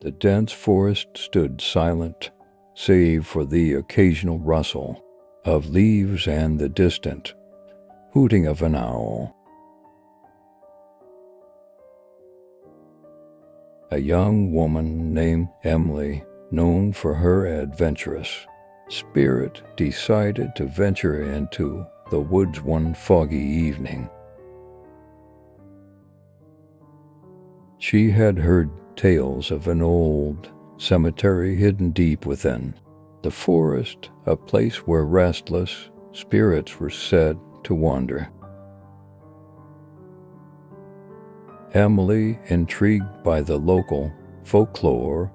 The dense forest stood silent, save for the occasional rustle of leaves and the distant hooting of an owl. A young woman named Emily, known for her adventurous spirit, decided to venture into the woods one foggy evening. She had heard tales of an old cemetery hidden deep within the forest, a place where restless spirits were said to wander. Emily, intrigued by the local folklore,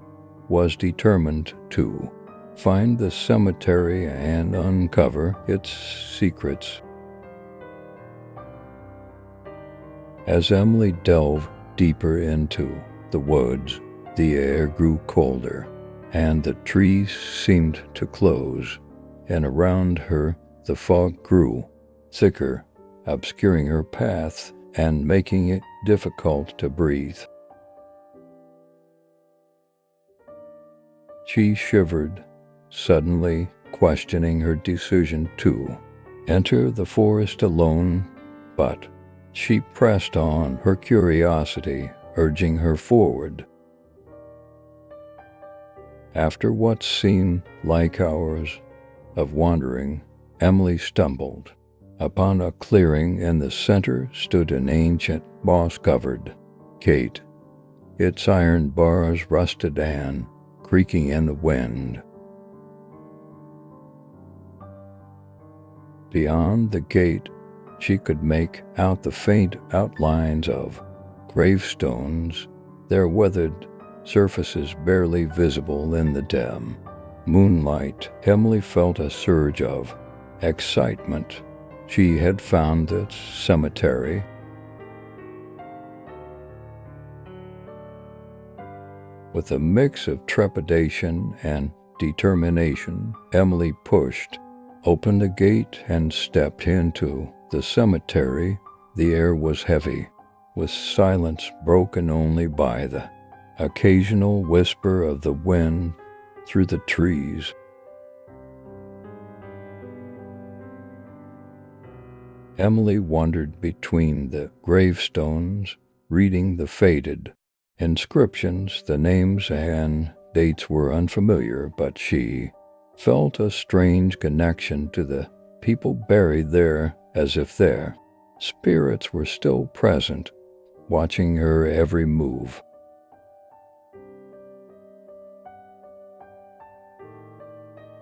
was determined to find the cemetery and uncover its secrets. As Emily delved deeper into the woods, the air grew colder, and the trees seemed to close, and around her the fog grew thicker, obscuring her path and making it difficult to breathe. She shivered, suddenly questioning her decision to enter the forest alone, but she pressed on, her curiosity urging her forward. After what seemed like hours of wandering, Emily stumbled upon a clearing. In the center stood an ancient moss-covered gate, its iron bars rusted and creaking in the wind. Beyond the gate, she could make out the faint outlines of gravestones, their weathered surfaces barely visible in the dim moonlight. Emily felt a surge of excitement. She had found this cemetery. With a mix of trepidation and determination, Emily pushed open the gate and stepped into the cemetery. The air was heavy, with silence broken only by the occasional whisper of the wind through the trees. Emily wandered between the gravestones, reading the faded inscriptions. The names and dates were unfamiliar, but she felt a strange connection to the people buried there, as if their spirits were still present, watching her every move.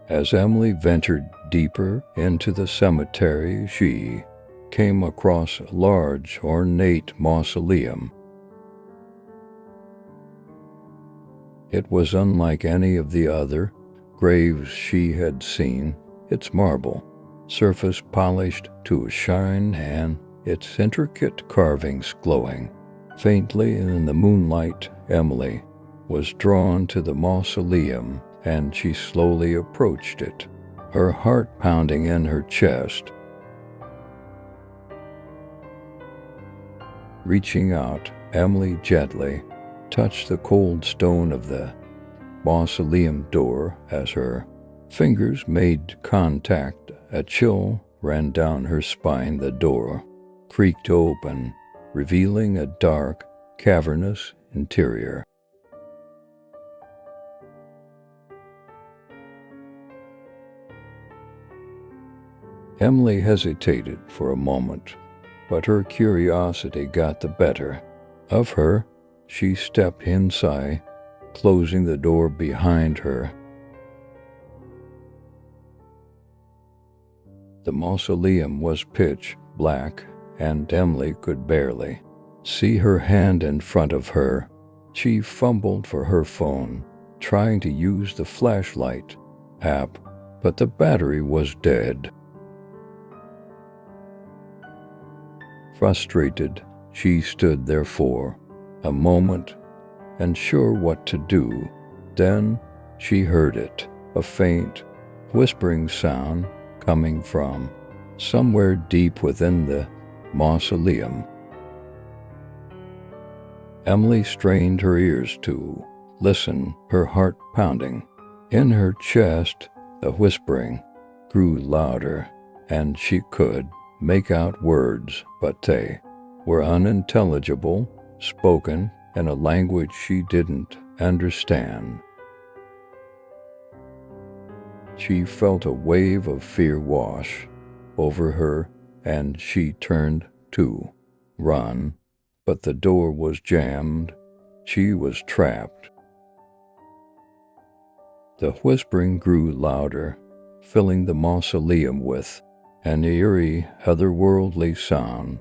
As Emily ventured deeper into the cemetery, she came across a large, ornate mausoleum. It was unlike any of the other graves she had seen, its marble surface polished to a shine and its intricate carvings glowing faintly in the moonlight. Emily was drawn to the mausoleum, and she slowly approached it, her heart pounding in her chest. Reaching out, Emily gently touched the cold stone of the mausoleum door. As her fingers made contact, a chill ran down her spine. The door creaked open, revealing a dark, cavernous interior. Emily hesitated for a moment, but her curiosity got the better of her. She stepped inside, closing the door behind her. The mausoleum was pitch black, and Emily could barely see her hand in front of her. She fumbled for her phone, trying to use the flashlight app, but the battery was dead. Frustrated, she stood there for a moment, unsure what to do. Then she heard it, a faint, whispering sound coming from somewhere deep within the mausoleum. Emily strained her ears to listen, her heart pounding. In her chest, the whispering grew louder, and she could make out words, but they were unintelligible, spoken in a language she didn't understand. She felt a wave of fear wash over her, and she turned to run, but the door was jammed. She was trapped. The whispering grew louder, filling the mausoleum with an eerie, otherworldly sound.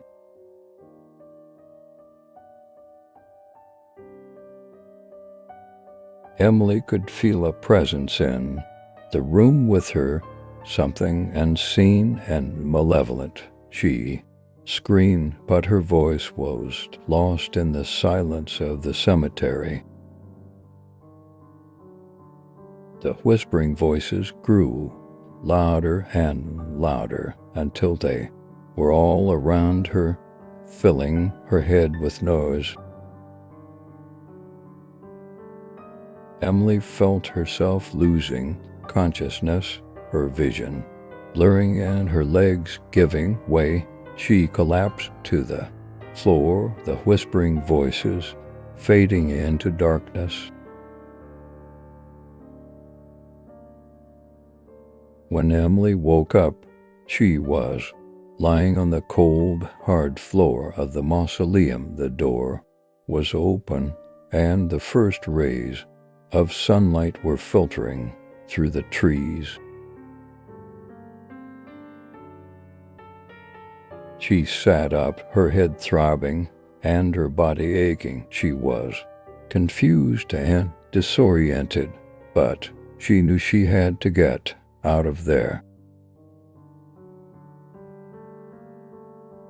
Emily could feel a presence in the room with her, something unseen and malevolent. She screamed, but her voice was lost in the silence of the cemetery. The whispering voices grew louder and louder until they were all around her, filling her head with noise. Emily felt herself losing consciousness, her vision blurring and her legs giving way. She collapsed to the floor, the whispering voices fading into darkness. When Emily woke up, she was lying on the cold, hard floor of the mausoleum. The door was open, and the first rays of sunlight were filtering through the trees. She sat up, her head throbbing and her body aching. She was confused and disoriented, but she knew she had to get out of there.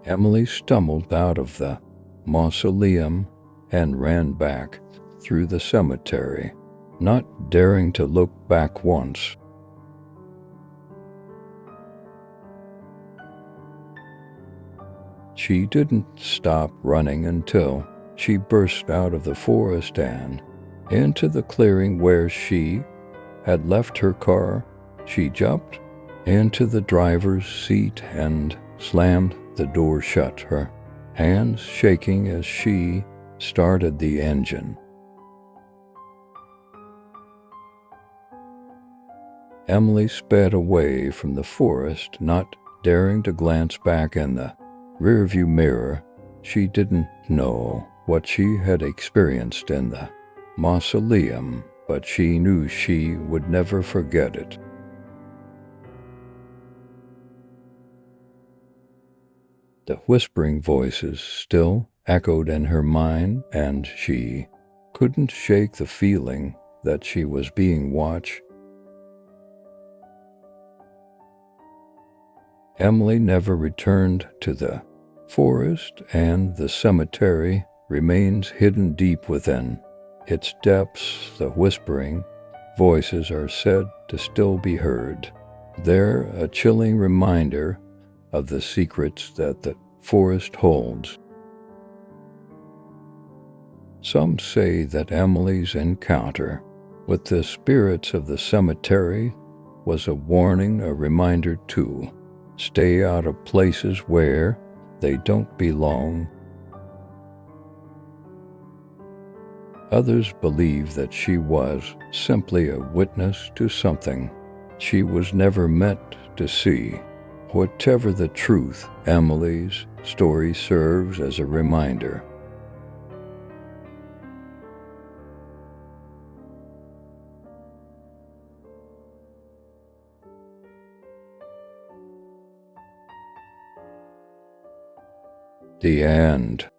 Emily stumbled out of the mausoleum and ran back through the cemetery, not daring to look back once. She didn't stop running until she burst out of the forest and into the clearing where she had left her car. She jumped into the driver's seat and slammed the door shut, her hands shaking as she started the engine. Emily sped away from the forest, not daring to glance back in the rearview mirror. She didn't know what she had experienced in the mausoleum, but she knew she would never forget it. The whispering voices still echoed in her mind, and she couldn't shake the feeling that she was being watched. Emily never returned to the forest, and the cemetery remains hidden deep within its depths. The whispering voices are said to still be heard. They're a chilling reminder of the secrets that the forest holds. Some say that Emily's encounter with the spirits of the cemetery was a warning, a reminder to stay out of places where they don't belong. Others believe that she was simply a witness to something she was never meant to see. Whatever the truth, Emily's story serves as a reminder. The end.